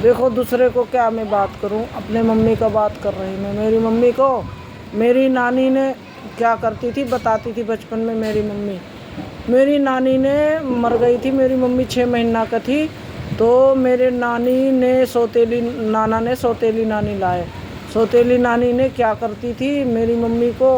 देखो दूसरे को क्या मैं बात करूं, अपने मम्मी का बात कर रही मैं। मेरी मम्मी को मेरी नानी ने क्या करती थी बताती थी बचपन में। मेरी नानी ने मर गई थी, मेरी मम्मी 6 महीना का थी, तो मेरे नानी ने नाना ने सौतेली नानी लाए। सौतेली नानी ने क्या करती थी, मेरी मम्मी को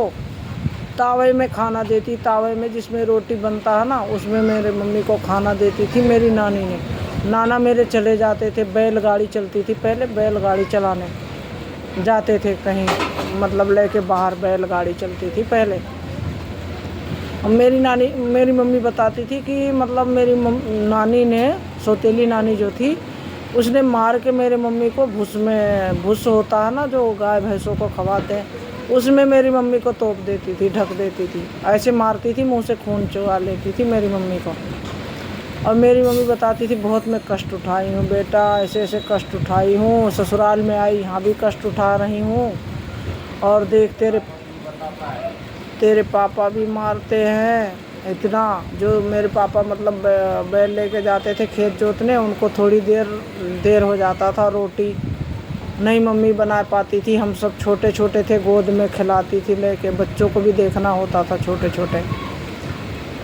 तावे में खाना देती, तावे में जिसमें रोटी बनता है ना, उसमें मेरे मम्मी को खाना देती थी मेरी नानी ने। नाना मेरे चले जाते थे, बैलगाड़ी चलती थी पहले, बैलगाड़ी चलाने जाते थे कहीं, मतलब लेके बाहर बैलगाड़ी चलती थी पहले। अब मेरी मम्मी बताती थी कि मतलब मेरी नानी ने, सौतेली नानी जो थी, उसने मार के मेरे मम्मी को भूस होता है ना जो गाय भैंसों को खवाते हैं, उसमें मेरी मम्मी को तोप देती थी, ढक देती थी, ऐसे मारती थी, मुंह से खून चुरा लेती थी मेरी मम्मी को। और मेरी मम्मी बताती थी बहुत मैं कष्ट उठाई हूँ बेटा, ऐसे ऐसे कष्ट उठाई हूँ, ससुराल में आई यहाँ भी कष्ट उठा रही हूँ, और देख तेरे पापा भी मारते हैं इतना। जो मेरे पापा मतलब बैल लेके जाते थे खेत जोतने, उनको थोड़ी देर हो जाता था, रोटी नहीं मम्मी बना पाती थी, हम सब छोटे छोटे थे, गोद में खिलाती थी लेके, बच्चों को भी देखना होता था छोटे छोटे।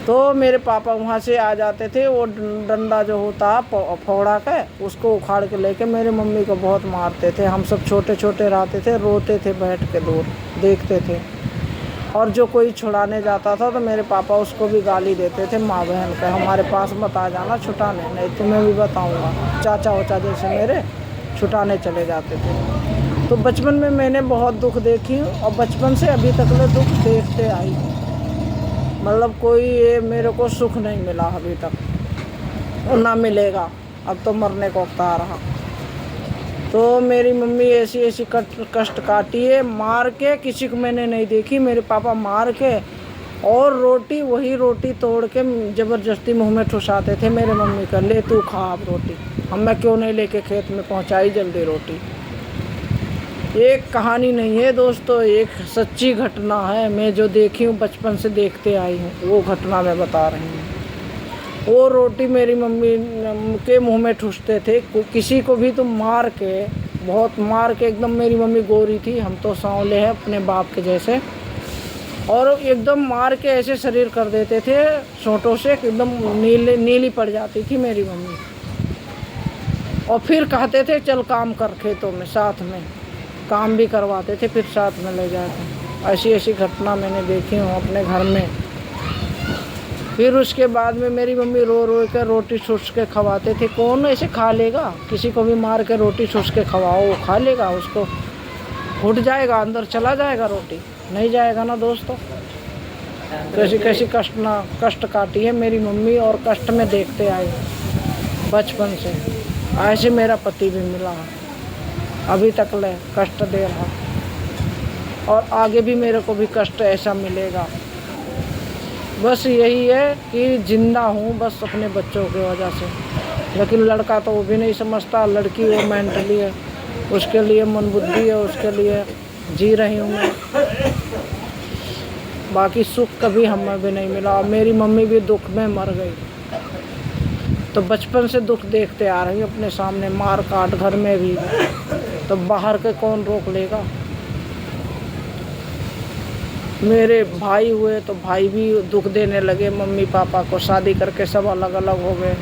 तो मेरे पापा वहाँ से आ जाते थे, वो डंडा जो होता फोड़ा का, उसको उखाड़ के लेके मेरे मम्मी को बहुत मारते थे। हम सब छोटे छोटे रहते थे, रोते थे बैठ के, दूर देखते थे। और जो कोई छुड़ाने जाता था तो मेरे पापा उसको भी गाली देते थे, माँ बहन का, हमारे पास मत आ जाना छुटाने, नहीं तुम्हें भी बताऊँगा। चाचा वाचा जैसे मेरे छुटाने चले जाते थे। तो बचपन में मैंने बहुत दुख देखी हूँ, और बचपन से अभी तक मैं दुख देखते आई हूँ। मतलब कोई ये मेरे को सुख नहीं मिला अभी तक, और ना मिलेगा, अब तो मरने को उकता रहा। तो मेरी मम्मी ऐसी ऐसी कष्ट काटी है, मार के, किसी को मैंने नहीं देखी, मेरे पापा मार के, और रोटी वही रोटी तोड़ के ज़बरदस्ती मुंह में ठुसाते थे मेरे मम्मी का, ले तू खा अब रोटी, मैं क्यों नहीं लेके खेत में पहुंचाई जल्दी रोटी। एक कहानी नहीं है दोस्तों, एक सच्ची घटना है, मैं जो देखी हूँ, बचपन से देखते आई हूँ, वो घटना मैं बता रही हूँ। वो रोटी मेरी मम्मी के मुंह में ठूसते थे, किसी को भी तो मार के, बहुत मार के, एकदम मेरी मम्मी गोरी थी, हम तो सांवले हैं अपने बाप के जैसे, और एकदम मार के ऐसे शरीर कर देते थे छोटों से, एकदम नीली पड़ जाती थी मेरी मम्मी। और फिर कहते थे चल काम कर खेतों में, साथ में काम भी करवाते थे, फिर साथ में ले जाते। ऐसी ऐसी घटना मैंने देखी हूँ अपने घर में। फिर उसके बाद में मेरी मम्मी रो रो के रोटी छुस के खवाते थे। कौन ऐसे खा लेगा, किसी को भी मार के रोटी छुस के खवाओ, वो खा लेगा, उसको घुट जाएगा, अंदर चला जाएगा, रोटी नहीं जाएगा ना दोस्तों। कैसी कैसी कष्ट काटी है मेरी मम्मी, और कष्ट में देखते आए बचपन से। ऐसे मेरा पति भी मिला, अभी तक ले कष्ट दे रहा, और आगे भी मेरे को भी कष्ट ऐसा मिलेगा। बस यही है कि जिंदा हूँ बस अपने बच्चों की वजह से। लेकिन लड़का तो वो भी नहीं समझता, लड़की वो मेंटली है, उसके लिए मन बुद्धि है, उसके लिए जी रही हूँ मैं। बाकी सुख कभी हमें भी नहीं मिला, और मेरी मम्मी भी दुख में मर गई। तो बचपन से दुख देखते आ रही हूँ अपने सामने, मार काट घर में भी, तो बाहर के कौन रोक लेगा। मेरे भाई हुए तो भाई भी दुख देने लगे मम्मी पापा को, शादी करके सब अलग अलग हो गए,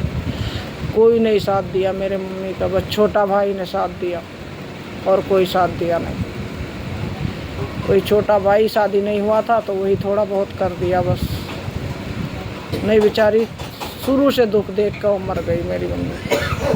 कोई नहीं साथ दिया मेरे मम्मी का, बस छोटा भाई ने साथ दिया, और कोई साथ दिया नहीं। कोई छोटा भाई शादी नहीं हुआ था तो वही थोड़ा बहुत कर दिया बस, नहीं बेचारी शुरू से दुख देख कर मर गई मेरी मम्मी।